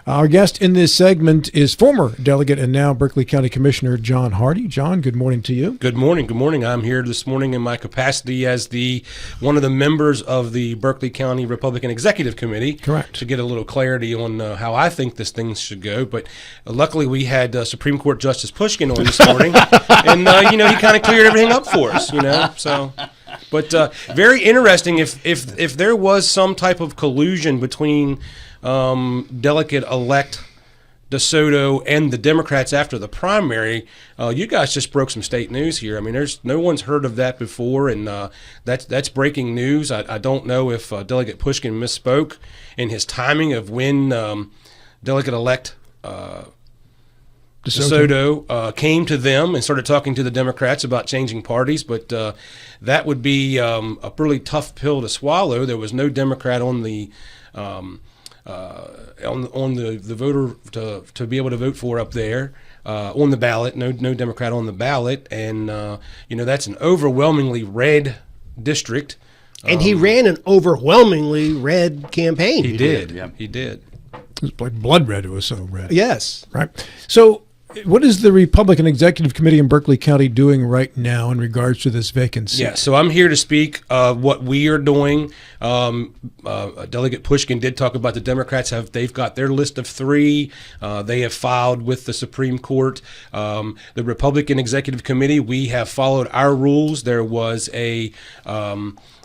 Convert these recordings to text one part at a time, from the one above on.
Our guest in this segment is former delegate and now Berkeley County Commissioner John Hardy. John, good morning to you. Good morning. Good morning. I'm here this morning in my capacity as one of the members of the Berkeley County Republican Executive Committee. Correct. To get a little clarity on how I think this thing should go. But luckily we had Supreme Court Justice Pushkin on this morning, and he kind of cleared everything up for us. So. But very interesting. If there was some type of collusion between Delegate-elect DeSoto and the Democrats after the primary, you guys just broke some state news here. I mean, no one's heard of that before, and that's breaking news. I don't know if Delegate Pushkin misspoke in his timing of when Delegate-elect DeSoto came to them and started talking to the Democrats about changing parties, but that would be a really tough pill to swallow. There was no Democrat on the the voter to be able to vote for up there on the ballot. No Democrat on the ballot, and that's an overwhelmingly red district. And he ran an overwhelmingly red campaign. He did. Yeah. He did. It was like blood red. It was so red. Yes. Right. So what is the Republican Executive Committee in Berkeley County doing right now in regards to this vacancy? Yeah, so I'm here to speak what we are doing. Delegate Pushkin did talk about the Democrats. They've got their list of 3. They have filed with the Supreme Court. The Republican Executive Committee, we have followed our rules. There was a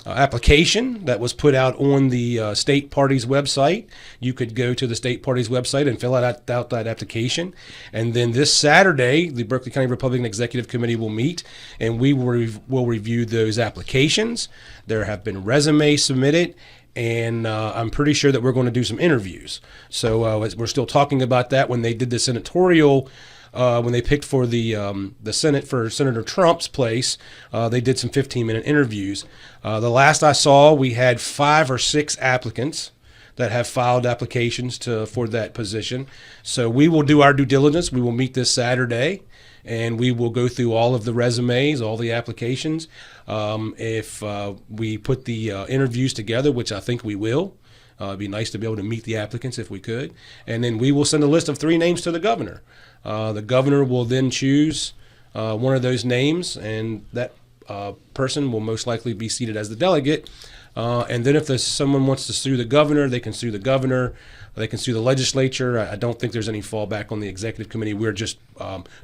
application that was put out on the state party's website. You could go to the state party's website and fill out that application. And then this Saturday, the Berkeley County Republican Executive Committee will meet, and we will review those applications. There have been resumes submitted, and I'm pretty sure that we're going to do some interviews. So we're still talking about that. When they did the senatorial when they picked for the Senate for Senator Trump's place, they did some 15-minute interviews. The last I saw, we had 5 or 6 applicants that have filed applications for that position. So we will do our due diligence. We will meet this Saturday, and we will go through all of the resumes, all the applications. If we put the interviews together, which I think we will, it'd be nice to be able to meet the applicants if we could. And then we will send a list of 3 names to the governor. The governor will then choose one of those names, and that person will most likely be seated as the delegate. And then if someone wants to sue the governor, they can sue the governor. They can sue the legislature. I don't think there's any fallback on the executive committee. We're just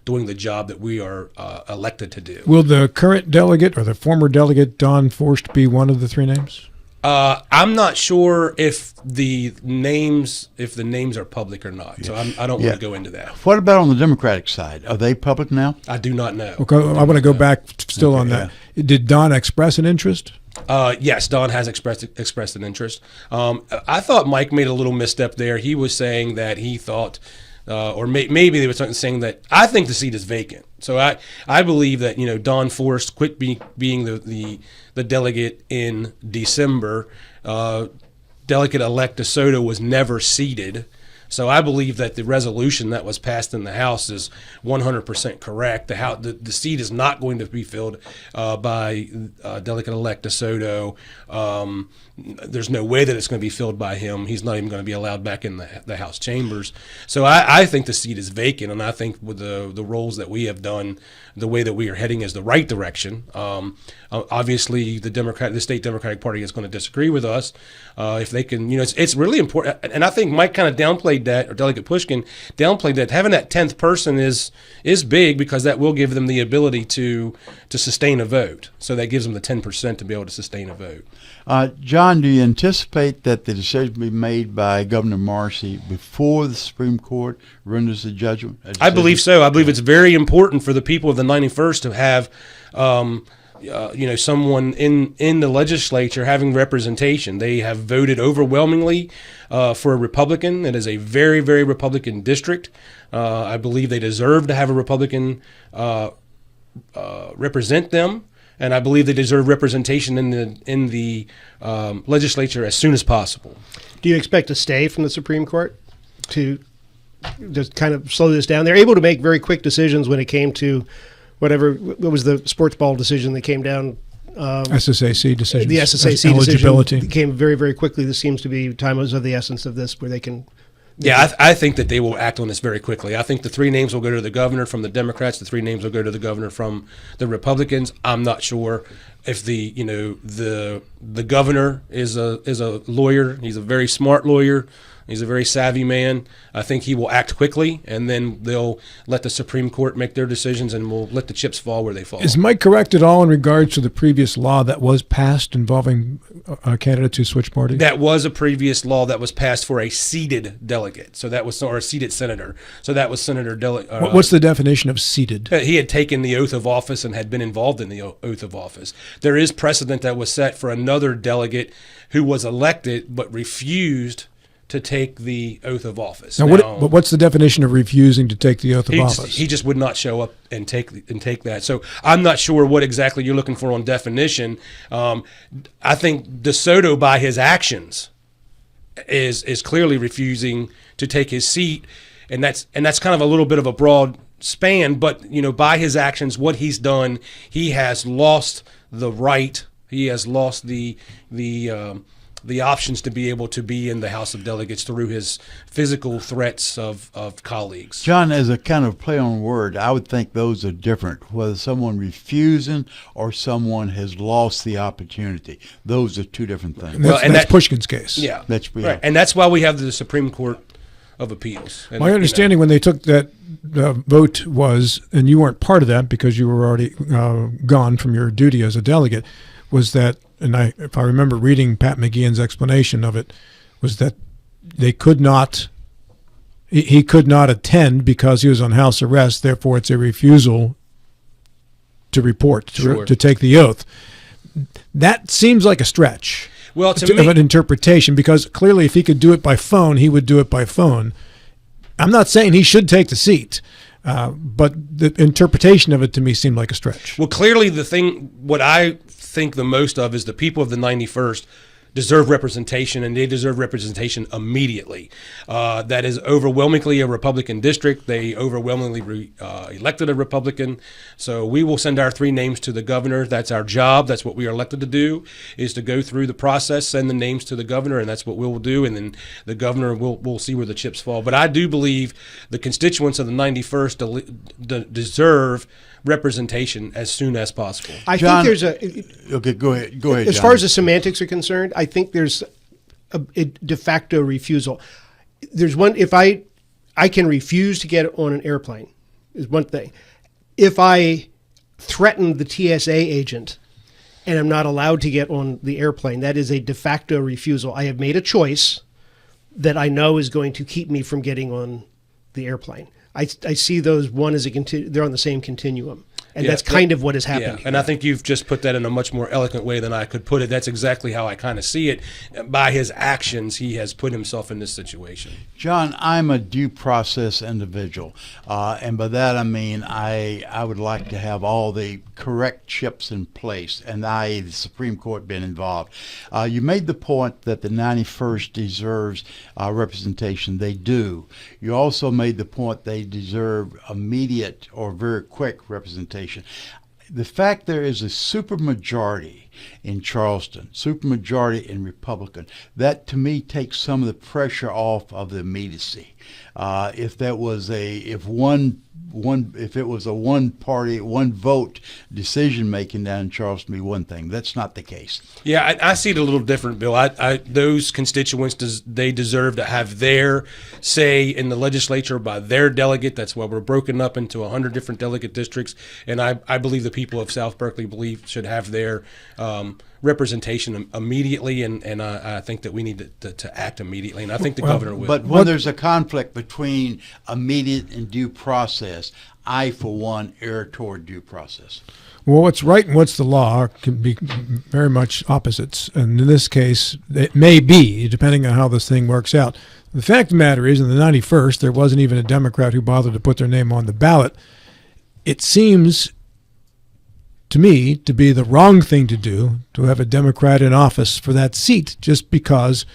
doing the job that we are elected to do. Will the current delegate or the former delegate, Don Forst, be one of the 3 names? I'm not sure if the names are public or not, so I don't want to go into that. What about on the Democratic side? Are they public now? I do not know. Okay, I want to go back still on that. Yeah. Did Don express an interest? Yes, Don has expressed an interest. I thought Mike made a little misstep there. He was saying that he thought, or maybe they were saying that I think the seat is vacant. So I believe that Don Forst quit being the delegate in December. Delegate-elect DeSoto was never seated. So I believe that the resolution that was passed in the House is 100% correct. The seat is not going to be filled by Delegate-elect DeSoto. There's no way that it's going to be filled by him. He's not even going to be allowed back in the House chambers. So I think the seat is vacant, and I think with the roles that we have done, the way that we are heading is the right direction. Obviously, the state Democratic Party is going to disagree with us. If they can, it's really important. And I think Mike kind of downplayed that, or Delegate Pushkin downplayed that. Having that 10th person is big, because that will give them the ability to sustain a vote. So that gives them the 10% to be able to sustain a vote. John, do you anticipate that the decision will be made by Governor Morrissey before the Supreme Court renders a judgment? I believe so. I believe it's very important for the people of the 91st to have someone in the legislature having representation. They have voted overwhelmingly for a Republican. It is a very, very Republican district. I believe they deserve to have a Republican represent them, and I believe they deserve representation in the legislature as soon as possible. Do you expect a stay from the Supreme Court to just kind of slow this down? They're able to make very quick decisions when it came to what was the sports ball decision that came down? SSAC decision. The SSAC eligibility decision came very, very quickly. This seems to be time is of the essence of this, where they can Yeah, I think that they will act on this very quickly. I think the three names will go to the governor from the Democrats. The three names will go to the governor from the Republicans. I'm not sure if the governor is a lawyer. He's a very smart lawyer. He's a very savvy man. I think he will act quickly, and then they'll let the Supreme Court make their decisions, and we'll let the chips fall where they fall. Is Mike correct at all in regards to the previous law that was passed involving candidates who switch parties? That was a previous law that was passed for a seated delegate, so that was or a seated senator. So that was Senator What's the definition of seated? He had taken the oath of office and had been involved in the oath of office. There is precedent that was set for another delegate who was elected but refused to take the oath of office. Now, but what's the definition of refusing to take the oath of office? He just would not show up and take that. So I'm not sure what exactly you're looking for on definition. I think DeSoto, by his actions, is clearly refusing to take his seat, and that's kind of a little bit of a broad span. But by his actions, what he's done, he has lost the right. He has lost the options to be able to be in the House of Delegates through his physical threats of colleagues. John, as a kind of play on word, I would think those are different, whether someone refusing or someone has lost the opportunity. Those are two different things. And that's Pushkin's case. Yeah. Right. And that's why we have the Supreme Court of Appeals. And, my understanding when they took that vote was, and you weren't part of that because you were already gone from your duty as a delegate, was that, and if I remember reading Pat McGeehan's explanation of it, was that he could not attend because he was on house arrest. Therefore, it's a refusal to report, to take the oath. That seems like a stretch. Well, of an interpretation, because clearly if he could do it by phone, he would do it by phone. I'm not saying he should take the seat, but the interpretation of it to me seemed like a stretch. Well, clearly what I think the most of is the people of the 91st deserve representation, and they deserve representation immediately. That is overwhelmingly a Republican district. They overwhelmingly elected a Republican. So we will send our three names to the governor. That's our job. That's what we are elected to do, is to go through the process, send the names to the governor, and that's what we'll do. And then the governor will see where the chips fall. But I do believe the constituents of the 91st deserve representation as soon as possible. I John, think there's okay, go ahead. As John. far as the semantics are concerned, I think there's a de facto refusal. There's one, if I can refuse to get on an airplane, is one thing. If I threaten the TSA agent and I'm not allowed to get on the airplane, that is a de facto refusal. I have made a choice that I know is going to keep me from getting on the airplane. I see those one as they're on the same continuum. And that's kind of what has happened. Yeah, and I think you've just put that in a much more eloquent way than I could put it. That's exactly how I kind of see it. By his actions, he has put himself in this situation. John, I'm a due process individual, and by that I mean I would like to have all the correct chips in place, and the Supreme Court been involved. You made the point that the 91st deserves representation. They do. You also made the point they deserve immediate or very quick representation. The fact there is a supermajority in Charleston, supermajority in Republican, that to me takes some of the pressure off of the immediacy. If it was a one party, one vote decision making down in Charleston, be one thing. That's not the case. Yeah, I see it a little different, Bill. Those constituents, they deserve to have their say in the legislature by their delegate. That's why we're broken up into 100 different delegate districts, and I believe the people of South Berkeley should have their representation immediately, and I think that we need to act immediately, and I think the governor will. But when there's a conflict between immediate and due process, I, for one, err toward due process. Well, what's right and what's the law can be very much opposites. And in this case, it may be, depending on how this thing works out. The fact of the matter is, in the 91st, there wasn't even a Democrat who bothered to put their name on the ballot. It seems to me to be the wrong thing to do, to have a Democrat in office for that seat, just because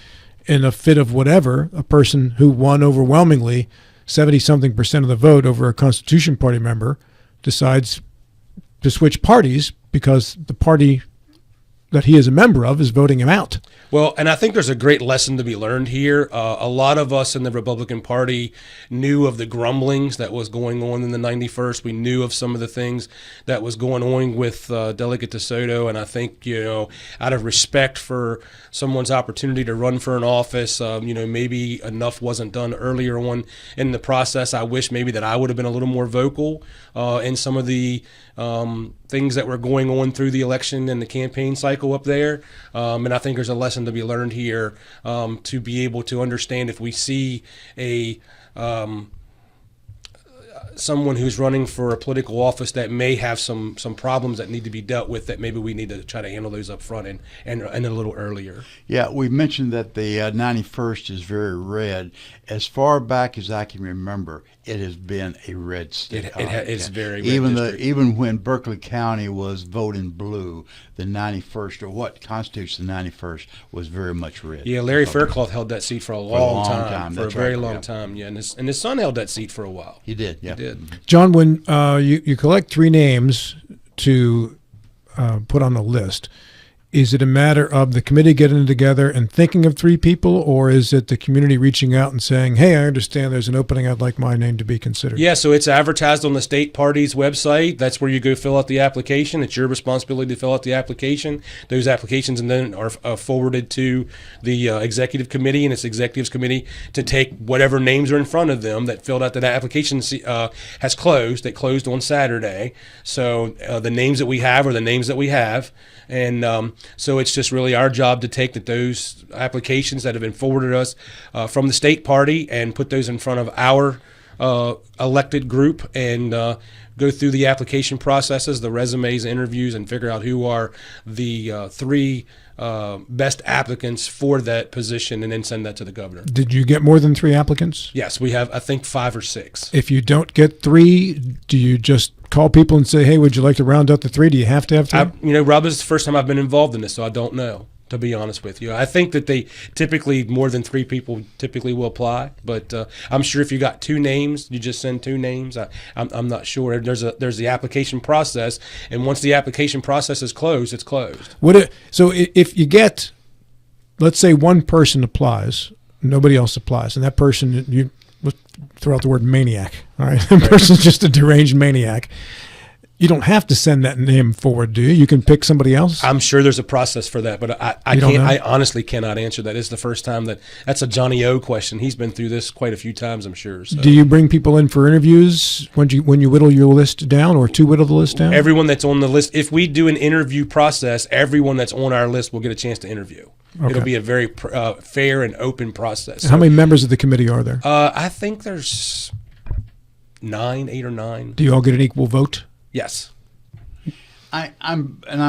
in a fit of whatever, a person who won overwhelmingly 70-something% of the vote over a Constitution Party member decides to switch parties because the party that he is a member of is voting him out. Well, and I think there's a great lesson to be learned here. A lot of us in the Republican Party knew of the grumblings that was going on in the 91st. We knew of some of the things that was going on with Delegate DeSoto, and I think, out of respect for someone's opportunity to run for an office, maybe enough wasn't done earlier on in the process. I wish maybe that I would have been a little more vocal in some of the things that were going on through the election and the campaign cycle up there. And I think there's a lesson to be learned here to be able to understand if we see a someone who's running for a political office that may have some problems that need to be dealt with, that maybe we need to try to handle those up front and a little earlier. Yeah, we mentioned that the 91st is very red. As far back as I can remember, it has been a red state. It's very red even when Berkeley County was voting blue, the 91st, or what constitutes the 91st, was very much red. Yeah, Larry Faircloth held that seat for a long time. For a very long yeah. time. Yeah, and his son held that seat for a while. He did. Yeah. He did. John, when you collect 3 names to put on the list, is it a matter of the committee getting together and thinking of 3 people, or is it the community reaching out and saying, hey, I understand there's an opening, I'd like my name to be considered? Yeah, so it's advertised on the state party's website. That's where you go fill out the application. It's your responsibility to fill out the application. Those applications and then are forwarded to the executive committee and its executives committee to take whatever names are in front of them that filled out that application has closed. It closed on Saturday. So the names that we have are the names that we have. And so it's just really our job to take those applications that have been forwarded us from the state party and put those in front of our elected group and go through the application processes, the resumes, interviews, and figure out who are the 3 best applicants for that position, and then send that to the governor. Did you get more than 3 applicants? Yes, we have, I think, 5 or 6. If you don't get 3, do you just call people and say, hey, would you like to round up the 3? Do you have to have 3? Rob, this is the first time I've been involved in this, so I don't know, to be honest with you. I think that they typically, more than 3 people typically will apply, but I'm sure if you got 2 names, you just send 2 names. I'm not sure. There's the application process, and once the application process is closed, it's closed. So if you get, let's say 1 person applies, nobody else applies, and that person, you let's throw out the word maniac, all right? That person's just a deranged maniac. You don't have to send that name forward, do you? You can pick somebody else? I'm sure there's a process for that, but I honestly cannot answer that. It's the first time that's a Johnny O question. He's been through this quite a few times, I'm sure. So. Do you bring people in for interviews when you whittle your list down, or to whittle the list down? Everyone that's on the list, if we do an interview process, everyone that's on our list will get a chance to interview. Okay. It'll be a very fair and open process. How many members of the committee are there? I think there's 8 or 9. Do you all get an equal vote? Yes. I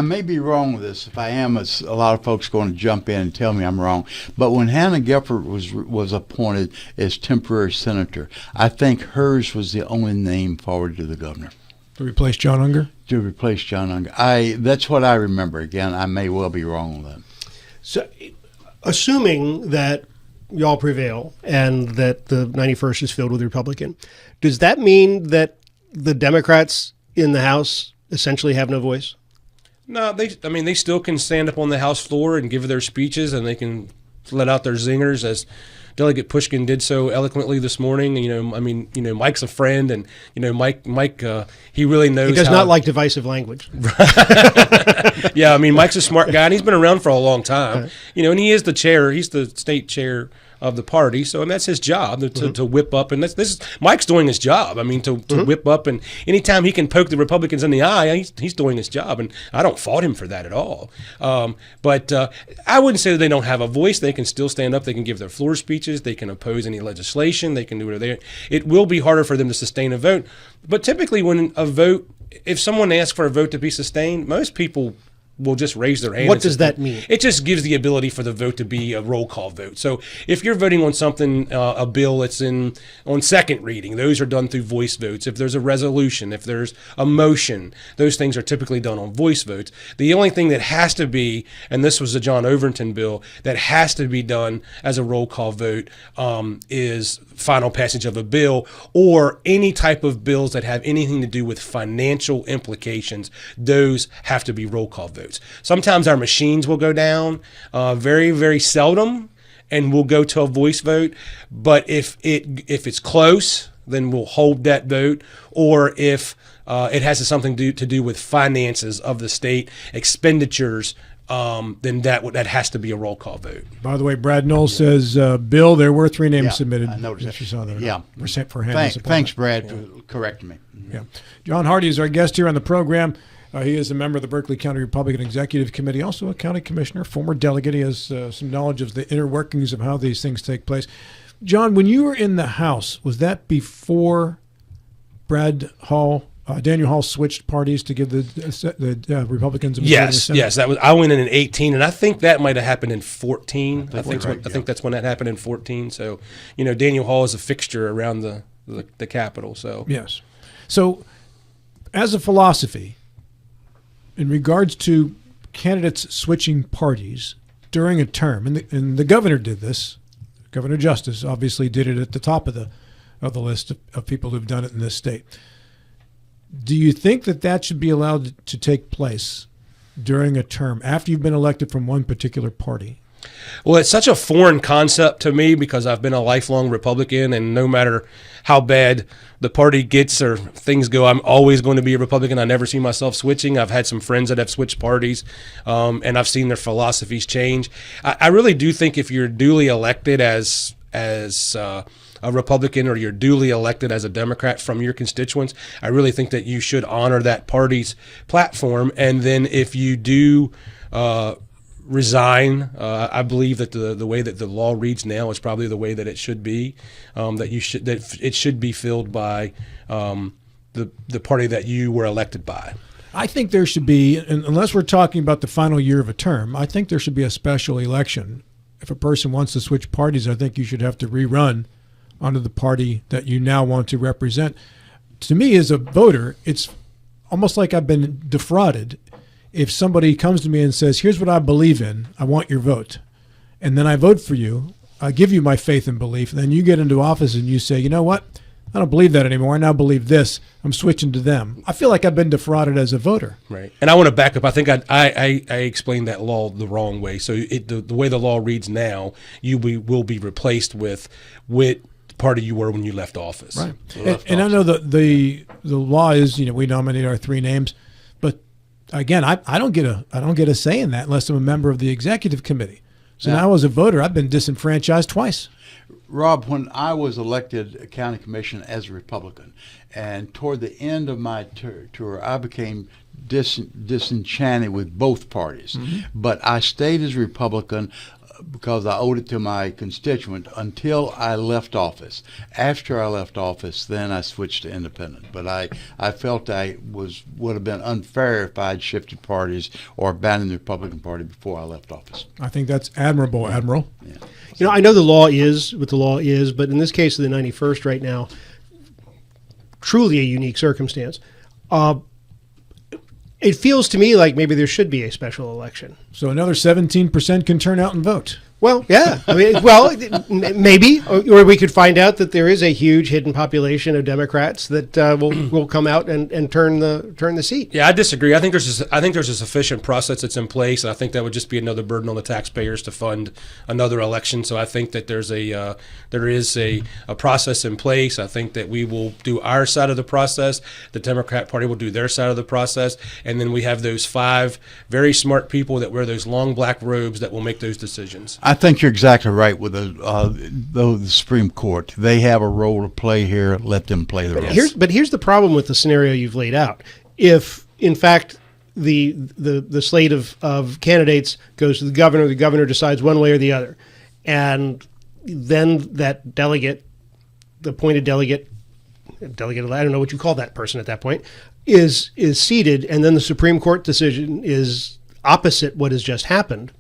may be wrong with this. If I am, a lot of folks going to jump in and tell me I'm wrong. But when Hannah Gefford was appointed as temporary senator, I think hers was the only name forwarded to the governor. To replace John Unger? To replace John Unger. That's what I remember. Again, I may well be wrong on that. So, assuming that y'all prevail and that the 91st is filled with Republican, does that mean that the Democrats in the House essentially have no voice? No, they still can stand up on the House floor and give their speeches, and they can let out their zingers as Delegate Pushkin did so eloquently this morning. Mike's a friend, and Mike, he really knows. He does not like divisive language. Yeah, Mike's a smart guy, and he's been around for a long time. And he is the chair. He's the state chair of the party, and that's his job to whip up, and this is Mike's doing his job. To whip up, and anytime he can poke the Republicans in the eye, he's doing his job, and I don't fault him for that at all. But I wouldn't say that they don't have a voice. They can still stand up. They can give their floor speeches. They can oppose any legislation. They can do whatever. It will be harder for them to sustain a vote, but typically when a vote, if someone asks for a vote to be sustained, most people will just raise their hand. What does that mean? It just gives the ability for the vote to be a roll call vote. So if you're voting on something, a bill that's on second reading, those are done through voice votes. If there's a resolution, if there's a motion, those things are typically done on voice votes. The only thing that has to be, and this was the John Overton bill, that has to be done as a roll call vote is final passage of a bill or any type of bills that have anything to do with financial implications. Those have to be roll call votes. votes. Sometimes our machines will go down, very, very seldom, and we'll go to a voice vote. But if it's close, then we'll hold that vote. Or if it has something to do with finances of the state, expenditures, then that has to be a roll call vote. By the way, Brad Knoll says, Bill, there were 3 names submitted. I noticed that. You saw that. Yeah. For Handle's Thanks, appointment. Brad, for correcting me. Yeah. John Hardy is our guest here on the program. He is a member of the Berkeley County Republican Executive Committee, also a county commissioner, former delegate. He has some knowledge of the inner workings of how these things take place. John, when you were in the House, was that before Daniel Hall switched parties to give the Republicans a majority in the Senate? Yes. That was. I went in 18, and I think that might have happened in 14. I think that's when that happened in 14. So, Daniel Hall is a fixture around the Capitol. So yes. So, as a philosophy, in regards to candidates switching parties during a term, and the governor did this. Governor Justice obviously did it at the top of the list of people who've done it in this state. Do you think that should be allowed to take place during a term after you've been elected from one particular party? Well, it's such a foreign concept to me because I've been a lifelong Republican, and no matter how bad the party gets or things go, I'm always going to be a Republican. I never see myself switching. I've had some friends that have switched parties, and I've seen their philosophies change. I really do think if you're duly elected as a Republican or you're duly elected as a Democrat from your constituents, I really think that you should honor that party's platform. And then if you do resign, I believe that the way that the law reads now is probably the way that it should be. That it should be filled by the party that you were elected by. I think there should be, unless we're talking about the final year of a term, I think there should be a special election. If a person wants to switch parties, I think you should have to rerun onto the party that you now want to represent. To me, as a voter, it's almost like I've been defrauded. If somebody comes to me and says, here's what I believe in, I want your vote, and then I vote for you, I give you my faith and belief, and then you get into office and you say, you know what, I don't believe that anymore, I now believe this, I'm switching to them. I feel like I've been defrauded as a voter. Right. And I want to back up. I think I explained that law the wrong way. So the way the law reads now, will be replaced with what party you were when you left office. Right. And I know the law is, we nominate our 3 names, but again, I don't get a say in that unless I'm a member of the executive committee. So now as a voter, I've been disenfranchised twice. Rob, when I was elected county commission as a Republican, and toward the end of my tour, I became disenchanted with both parties. Mm-hmm. But I stayed as a Republican because I owed it to my constituent until I left office. After I left office, then I switched to independent. But I felt would have been unfair if I had shifted parties or abandoned the Republican Party before I left office. I think that's admirable, Admiral. Yeah. I know the law is what the law is, but in this case of the 91st right now, truly a unique circumstance. It feels to me like maybe there should be a special election. So another 17% can turn out and vote. Well, yeah. I mean, maybe, or we could find out that there is a huge hidden population of Democrats that will come out and turn the seat. Yeah, I disagree. I think there's a sufficient process that's in place, and I think that would just be another burden on the taxpayers to fund another election. So I think that there is a process in place. I think that we will do our side of the process. The Democrat Party will do their side of the process, and then we have those 5 very smart people that wear those long black robes that will make those decisions. I think you're exactly right with the Supreme Court. They have a role to play here. Let them play the role. Here's the problem with the scenario you've laid out. If, in fact, the slate of candidates goes to the governor decides one way or the other, and then that delegate, the appointed delegate, I don't know what you call that person at that point, is seated, and then the Supreme Court decision is opposite what has just happened.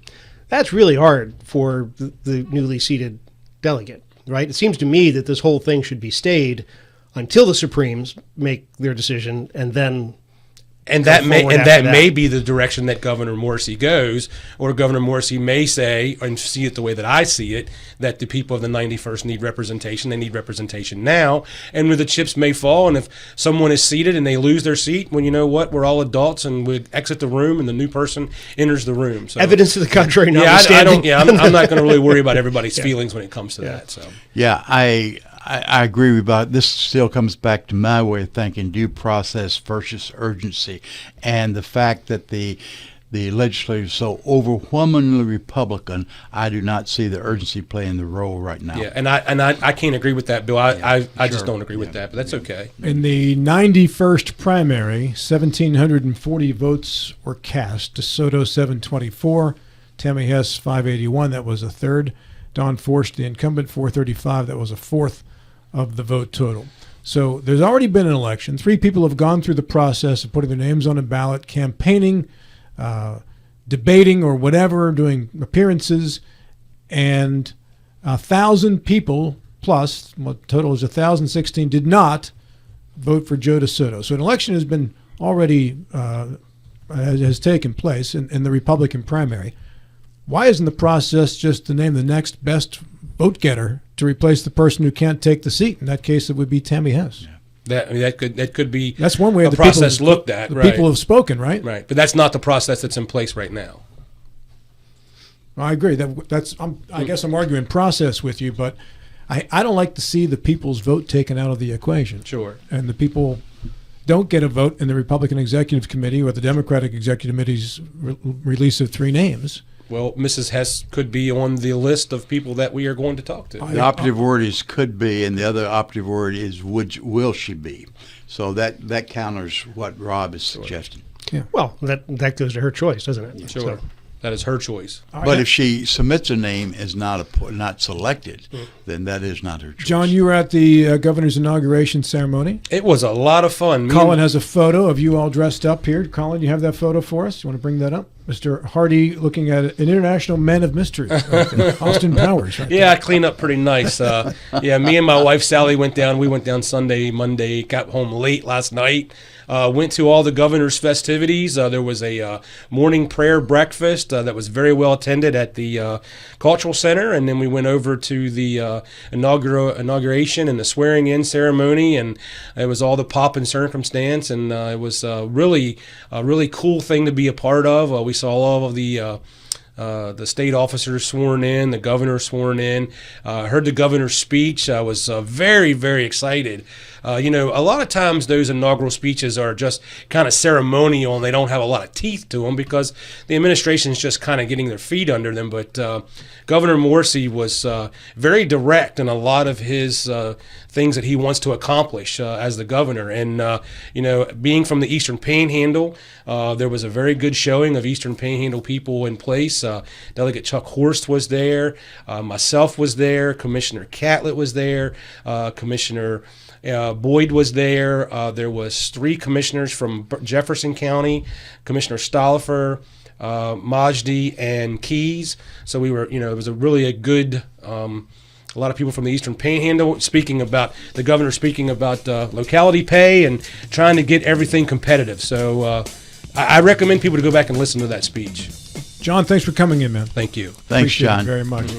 That's really hard for the newly seated delegate, right? It seems to me that this whole thing should be stayed until the Supremes make their decision, and then And go that may forward and after that may be the direction that Governor Morrissey goes, or Governor Morrissey may say, and see it the way that I see it, that the people of the 91st need representation. They need representation now, and where the chips may fall. And if someone is seated and they lose their seat, well, you know what? We're all adults, and we exit the room, and the new person enters the room. So, Evidence to the contrary yeah, notwithstanding. I'm not going to really worry about everybody's feelings when it comes to that. So. Yeah, I agree with that. This still comes back to my way of thinking: due process versus urgency, and the fact that the legislature is so overwhelmingly Republican. I do not see the urgency playing the role right now. Yeah, and I can't agree with that, Bill. I just don't agree with that, but that's okay. In the 91st primary, 1,740 votes were cast. DeSoto 724, Tammy Hess 581. That was a third. Don Forst, the incumbent, 435. That was a fourth of the vote total. So there's already been an election. 3 people have gone through the process of putting their names on a ballot, campaigning, debating or whatever, doing appearances, and 1,000 people plus, what total is 1,016, did not vote for Joe DeSoto. So an election has been already has taken place in the Republican primary. Why isn't the process just to name the next best vote getter to replace the person who can't take the seat? In that case, it would be Tammy Hess. Yeah. That could be. That's one way a the process people, looked at. The Right. people have spoken, right? Right, but that's not the process that's in place right now. I agree. I guess I'm arguing process with you, but I don't like to see the people's vote taken out of the equation. Sure. And the people don't get a vote in the Republican Executive Committee or the Democratic Executive Committee's release of 3 names. Well, Mrs. Hess could be on the list of people that we are going to talk to. The operative word is could be, and the other operative word is will she be. So that counters what Rob is suggesting. Well, that goes to her choice, doesn't it? Sure. So, That is her choice. But if she submits a name as not selected, then that is not her choice. John, you were at the governor's inauguration ceremony. It was a lot of fun. Colin has a photo of you all dressed up here. Colin, you have that photo for us? You want to bring that up? Mr. Hardy looking at an international man of mystery, Austin Powers. Right Yeah, I cleaned up pretty nice. Me and my wife Sally went down. We went down Sunday, Monday, got home late last night. Went to all the governor's festivities. There was a morning prayer breakfast that was very well attended at the Cultural Center, and then we went over to the inauguration and the swearing-in ceremony, and it was all the pomp and circumstance, and it was a really cool thing to be a part of. We saw all of the state officers sworn in, the governor sworn in. Heard the governor's speech. I was very, very excited. A lot of times those inaugural speeches are just kind of ceremonial and they don't have a lot of teeth to them because the administration is just kind of getting their feet under them. But Governor Morrissey was very direct in a lot of his things that he wants to accomplish as the governor. And, being from the Eastern Panhandle, there was a very good showing of Eastern Panhandle people in place. Delegate Chuck Horst was there. Myself was there. Commissioner Catlett was there. Commissioner Boyd was there. There was 3 commissioners from Jefferson County, Commissioner Stollifer, Majdi, and Keys. So we were, it was a good, a lot of people from the Eastern Panhandle speaking about, the governor speaking about locality pay and trying to get everything competitive. So I recommend people to go back and listen to that speech. John, thanks for coming in, man. Thank you. Thanks, Appreciate John. it very much.